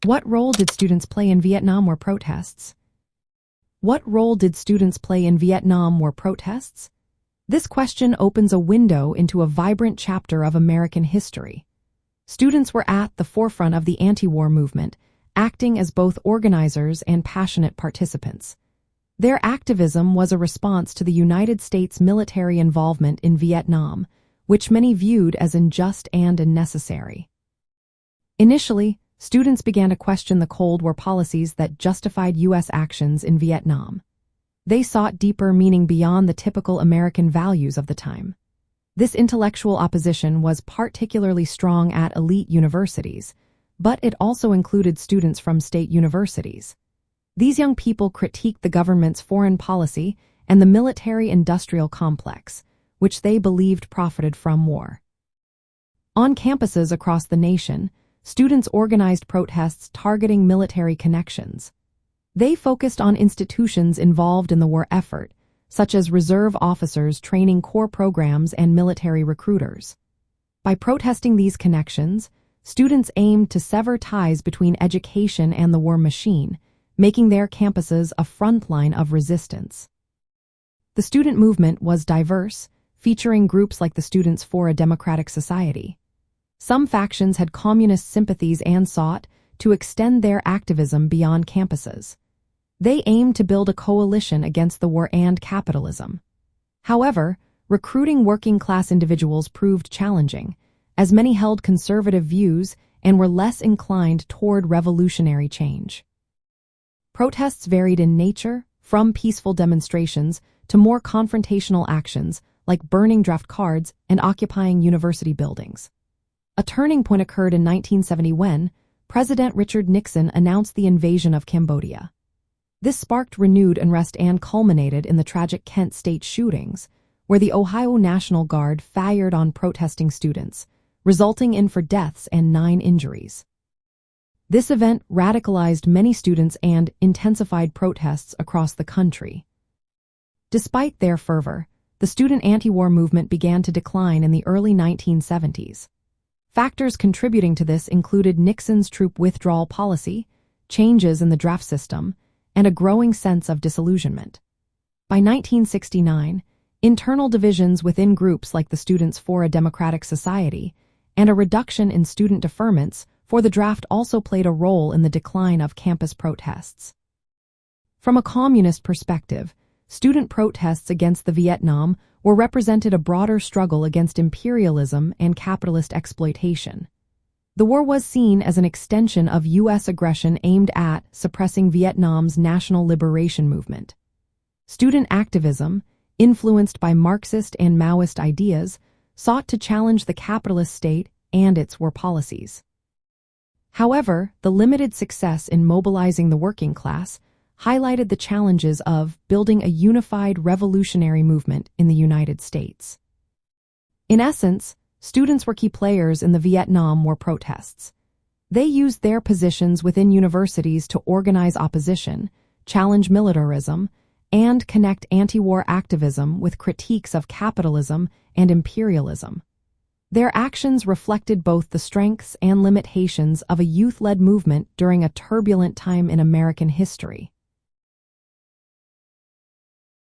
What role did students play in Vietnam War protests? What role did students play in Vietnam War protests? This question opens a window into a vibrant chapter of American history. Students were at the forefront of the anti-war movement, acting as both organizers and passionate participants. Their activism was a response to the United States military involvement in Vietnam, which many viewed as unjust and unnecessary. Initially, students began to question the Cold War policies that justified U.S. actions in Vietnam. They sought deeper meaning beyond the typical American values of the time. This intellectual opposition was particularly strong at elite universities, but it also included students from state universities. These young people critiqued the government's foreign policy and the military-industrial complex, which they believed profited from war. On campuses across the nation, students organized protests targeting military connections. They focused on institutions involved in the war effort, such as reserve officers training corps programs and military recruiters. By protesting these connections, students aimed to sever ties between education and the war machine, making their campuses a front line of resistance. The student movement was diverse, featuring groups like the Students for a Democratic Society. Some factions had communist sympathies and sought to extend their activism beyond campuses. They aimed to build a coalition against the war and capitalism. However, recruiting working-class individuals proved challenging, as many held conservative views and were less inclined toward revolutionary change. Protests varied in nature, from peaceful demonstrations to more confrontational actions like burning draft cards and occupying university buildings. A turning point occurred in 1970 when President Richard Nixon announced the invasion of Cambodia. This sparked renewed unrest and culminated in the tragic Kent State shootings, where the Ohio National Guard fired on protesting students, resulting in 4 deaths and 9 injuries. This event radicalized many students and intensified protests across the country. Despite their fervor, the student anti-war movement began to decline in the early 1970s. Factors contributing to this included Nixon's troop withdrawal policy, changes in the draft system, and a growing sense of disillusionment. By 1969, internal divisions within groups like the Students for a Democratic Society and a reduction in student deferments for the draft also played a role in the decline of campus protests. From a communist perspective, student protests against the Vietnam War represented a broader struggle against imperialism and capitalist exploitation. The war was seen as an extension of U.S. aggression aimed at suppressing Vietnam's national liberation movement. Student activism, influenced by Marxist and Maoist ideas, sought to challenge the capitalist state and its war policies. However, the limited success in mobilizing the working class highlighted the challenges of building a unified revolutionary movement in the United States. In essence, students were key players in the Vietnam War protests. They used their positions within universities to organize opposition, challenge militarism, and connect anti-war activism with critiques of capitalism and imperialism. Their actions reflected both the strengths and limitations of a youth-led movement during a turbulent time in American history.